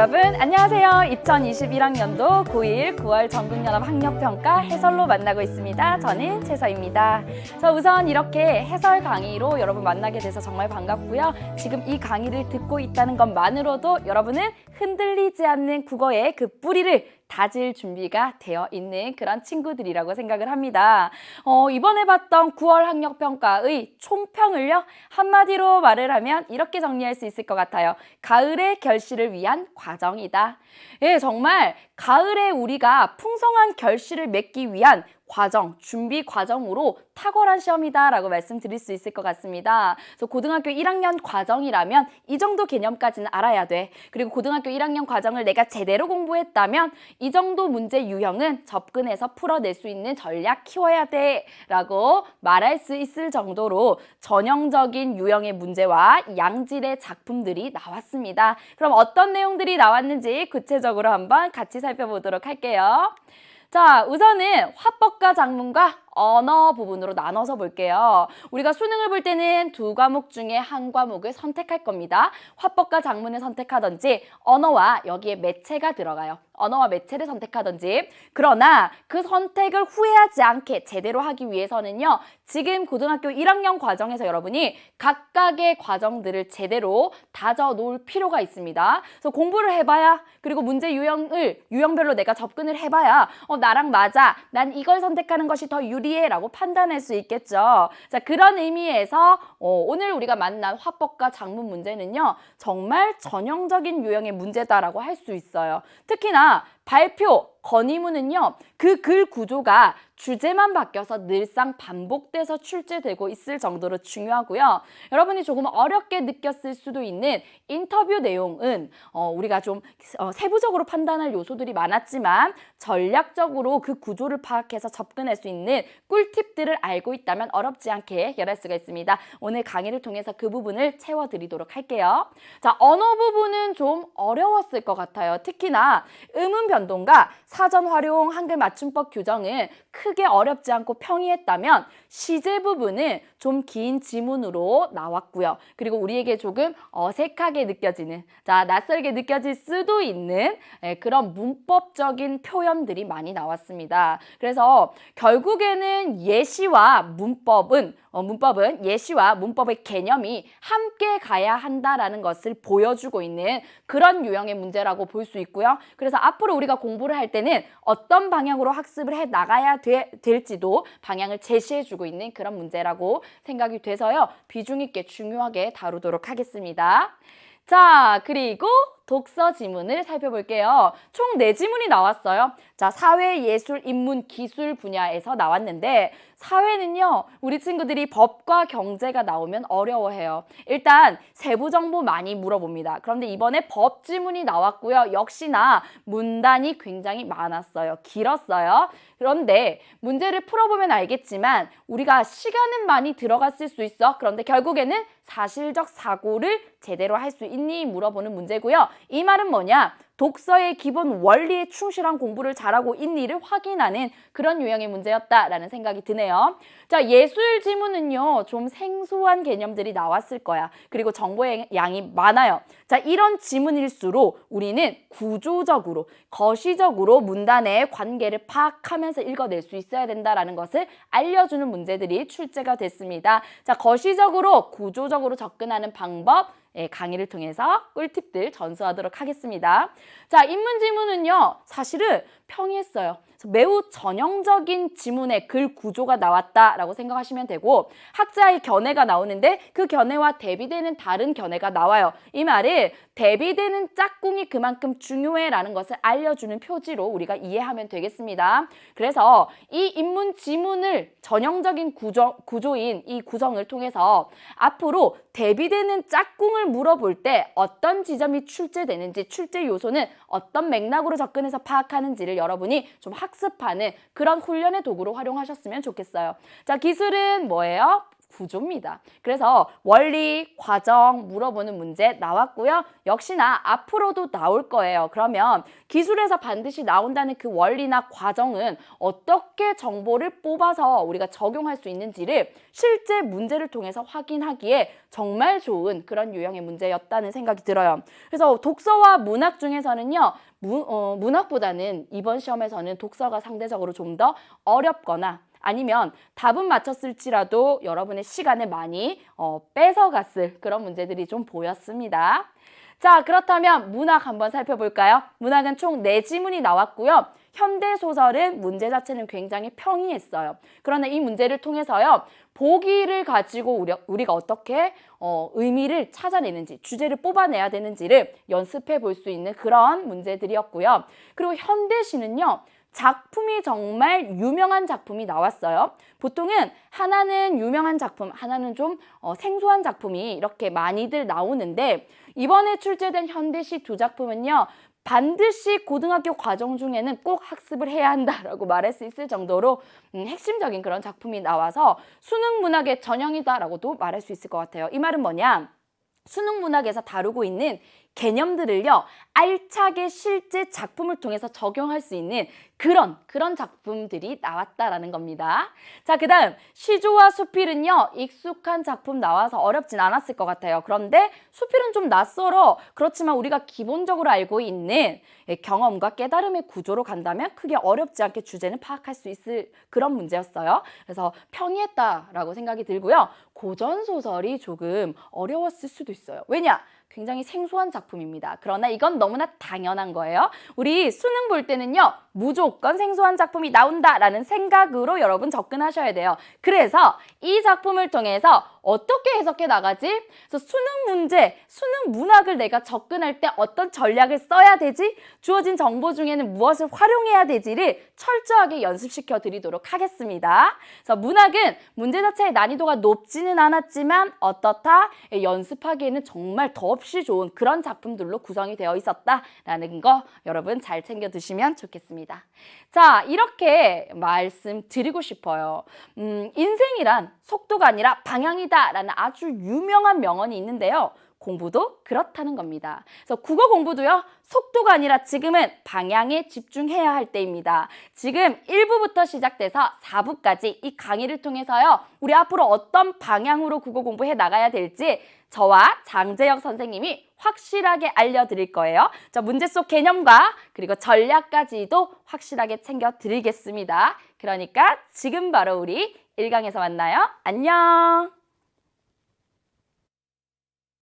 여러분 안녕하세요. 2021학년도 고1 9월 전국연합 학력평가 해설로 만나고 있습니다. 저는 최서입니다. 우선 이렇게 해설 강의로 여러분 만나게 돼서 정말 반갑고요. 지금 이 강의를 듣고 있다는 것만으로도 여러분은 흔들리지 않는 국어의 그 뿌리를 다질 준비가 되어 있는 그런 친구들이라고 생각을 합니다. 이번에 봤던 9월 학력평가의 총평을요, 한마디로 말을 하면 이렇게 정리할 수 있을 것 같아요. 가을의 결실을 위한 과정이다. 예, 정말 가을에 우리가 풍성한 결실을 맺기 위한 과정, 준비 과정으로 탁월한 시험이다라고 말씀드릴 수 있을 것 같습니다. 그래서 고등학교 1학년 과정이라면 이 정도 개념까지는 알아야 돼. 그리고 고등학교 1학년 과정을 내가 제대로 공부했다면 이 정도 문제 유형은 접근해서 풀어낼 수 있는 전략 키워야 돼 라고 말할 수 있을 정도로 전형적인 유형의 문제와 양질의 작품들이 나왔습니다. 그럼 어떤 내용들이 나왔는지 구체적으로 한번 같이 살펴보도록 할게요. 자, 우선은 화법과 작문과 언어 부분으로 나눠서 볼게요. 우리가 수능을 볼 때는 두 과목 중에 한 과목을 선택할 겁니다. 화법과 작문을 선택하든지 언어와 여기에 매체가 들어가요. 언어와 매체를 선택하든지. 그러나 그 선택을 후회하지 않게 제대로 하기 위해서는요. 지금 고등학교 1학년 과정에서 여러분이 각각의 과정들을 제대로 다져 놓을 필요가 있습니다. 그래서 공부를 해봐야, 그리고 문제 유형별로 내가 접근을 해봐야 나랑 맞아, 난 이걸 선택하는 것이 더 유리해 라고 판단할 수 있겠죠. 자, 그런 의미에서 오늘 우리가 만난 화법과 작문 문제는요, 정말 전형적인 유형의 문제다라고 할 수 있어요. 특히나 발표, 건의문은요, 그 글 구조가 주제만 바뀌어서 늘상 반복돼서 출제되고 있을 정도로 중요하고요. 여러분이 조금 어렵게 느꼈을 수도 있는 인터뷰 내용은 우리가 좀 세부적으로 판단할 요소들이 많았지만 전략적으로 그 구조를 파악해서 접근할 수 있는 꿀팁들을 알고 있다면 어렵지 않게 해결할 수가 있습니다. 오늘 강의를 통해서 그 부분을 채워드리도록 할게요. 자, 언어 부분은 좀 어려웠을 것 같아요. 특히나 음운 변동과 사전 활용 한글 맞춤법 규정은 크게 어렵지 않고 평이했다면 시제 부분은 좀 긴 지문으로 나왔고요. 그리고 우리에게 조금 어색하게 느껴지는, 자, 낯설게 느껴질 수도 있는 그런 문법적인 표현들이 많이 나왔습니다. 그래서 결국에는 예시와 문법은 예시와 문법의 개념이 함께 가야 한다라는 것을 보여주고 있는 그런 유형의 문제라고 볼 수 있고요. 그래서 앞으로 우리가 공부를 할 때는 어떤 방향으로 학습을 해 나가야 될지도 방향을 제시해주고 있는 그런 문제라고 생각이 돼서요. 비중 있게 중요하게 다루도록 하겠습니다. 자, 그리고 독서 지문을 살펴볼게요. 총 4지문이 나왔어요. 자, 사회, 예술, 인문, 기술 분야에서 나왔는데 사회는요, 우리 친구들이 법과 경제가 나오면 어려워해요. 일단 세부 정보 많이 물어봅니다. 그런데 이번에 법 지문이 나왔고요. 역시나 문단이 굉장히 많았어요. 길었어요. 그런데 문제를 풀어보면 알겠지만 우리가 시간은 많이 들어갔을 수 있어. 그런데 결국에는 사실적 사고를 제대로 할 수 있니? 물어보는 문제고요. 이 말은 뭐냐? 독서의 기본 원리에 충실한 공부를 잘하고 있니를 확인하는 그런 유형의 문제였다라는 생각이 드네요. 자, 예술 지문은요, 좀 생소한 개념들이 나왔을 거야. 그리고 정보의 양이 많아요. 자, 이런 지문일수록 우리는 구조적으로, 거시적으로 문단의 관계를 파악하면서 읽어낼 수 있어야 된다라는 것을 알려주는 문제들이 출제가 됐습니다. 자, 거시적으로, 구조적으로 접근하는 방법, 강의를 통해서 꿀팁들 전수하도록 하겠습니다. 자, 인문 지문은요, 사실은 평이했어요. 매우 전형적인 지문의 글 구조가 나왔다라고 생각하시면 되고, 학자의 견해가 나오는데 그 견해와 대비되는 다른 견해가 나와요. 이 말은 대비되는 짝꿍이 그만큼 중요해라는 것을 알려주는 표지로 우리가 이해하면 되겠습니다. 그래서 이 인문 지문을 전형적인 구조인 이 구성을 통해서 앞으로 대비되는 짝꿍을 물어볼 때 어떤 지점이 출제되는지, 출제 요소는 어떤 맥락으로 접근해서 파악하는지를 여러분이 좀 학습하는 그런 훈련의 도구로 활용하셨으면 좋겠어요. 자, 기술은 뭐예요? 구조입니다. 그래서 원리, 과정 물어보는 문제 나왔고요. 역시나 앞으로도 나올 거예요. 그러면 기술에서 반드시 나온다는 그 원리나 과정은 어떻게 정보를 뽑아서 우리가 적용할 수 있는지를 실제 문제를 통해서 확인하기에 정말 좋은 그런 유형의 문제였다는 생각이 들어요. 그래서 독서와 문학 중에서는요. 문학보다는 이번 시험에서는 독서가 상대적으로 좀 더 어렵거나 아니면 답은 맞췄을지라도 여러분의 시간을 많이 뺏어갔을 그런 문제들이 좀 보였습니다. 자, 그렇다면 문학 한번 살펴볼까요? 문학은 총 4지문이 나왔고요. 현대소설은 문제 자체는 굉장히 평이했어요. 그러나 이 문제를 통해서요. 보기를 가지고 우리가 어떻게 의미를 찾아내는지, 주제를 뽑아내야 되는지를 연습해 볼 수 있는 그런 문제들이었고요. 그리고 현대시는요. 작품이 정말 유명한 작품이 나왔어요. 보통은 하나는 유명한 작품, 하나는 좀 생소한 작품이 이렇게 많이들 나오는데 이번에 출제된 현대시 2작품은요. 반드시 고등학교 과정 중에는 꼭 학습을 해야 한다라고 말할 수 있을 정도로 핵심적인 그런 작품이 나와서 수능 문학의 전형이다라고도 말할 수 있을 것 같아요. 이 말은 뭐냐? 수능 문학에서 다루고 있는 개념들을요, 알차게 실제 작품을 통해서 적용할 수 있는 그런 작품들이 나왔다라는 겁니다. 자, 그 다음 시조와 수필은요, 익숙한 작품 나와서 어렵진 않았을 것 같아요. 그런데 수필은 좀 낯설어. 그렇지만 우리가 기본적으로 알고 있는 경험과 깨달음의 구조로 간다면 크게 어렵지 않게 주제는 파악할 수 있을 그런 문제였어요. 그래서 평이했다라고 생각이 들고요. 고전소설이 조금 어려웠을 수도 있어요. 왜냐? 굉장히 생소한 작품입니다. 그러나 이건 너무나 당연한 거예요. 우리 수능 볼 때는요. 무조건 생소한 작품이 나온다라는 생각으로 여러분 접근하셔야 돼요. 그래서 이 작품을 통해서 어떻게 해석해 나가지? 그래서 수능 문제, 수능 문학을 내가 접근할 때 어떤 전략을 써야 되지? 주어진 정보 중에는 무엇을 활용해야 되지를 철저하게 연습시켜 드리도록 하겠습니다. 그래서 문학은 문제 자체의 난이도가 높지는 않았지만 어떻다? 연습하기에는 정말 더없이 좋은 그런 작품들로 구성이 되어 있었다라는 거 여러분 잘 챙겨 두시면 좋겠습니다. 자, 이렇게 말씀드리고 싶어요. 인생이란 속도가 아니라 방향이다 라는 아주 유명한 명언이 있는데요. 공부도 그렇다는 겁니다. 그래서 국어 공부도요. 속도가 아니라 지금은 방향에 집중해야 할 때입니다. 지금 1부부터 시작돼서 4부까지 이 강의를 통해서요. 우리 앞으로 어떤 방향으로 국어 공부해 나가야 될지 저와 장재혁 선생님이 확실하게 알려드릴 거예요. 자, 문제 속 개념과 그리고 전략까지도 확실하게 챙겨드리겠습니다. 그러니까 지금 바로 우리 1강에서 만나요. 안녕!